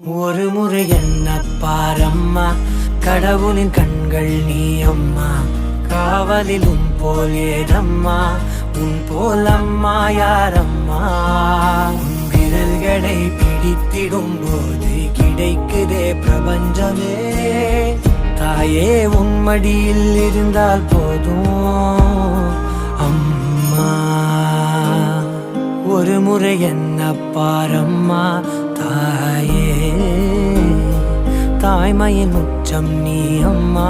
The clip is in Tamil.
ஒரு முறை என்ன பாரம்மா, கடவுளின் கண்கள் நீ அம்மா. காவலில் உன் போல் ஏதம்மா, உன் போல் அம்மா யாரம்மா. உன் விரல்களை பிடித்திடும் போது கிடைக்குதே பிரபஞ்சமே. தாயே உன் மடியில் இருந்தால் போதும் அம்மா. ஒரு முறை என்ன பாரம்மா தாயே, தாய்மையின் உச்சம் நீ அம்மா.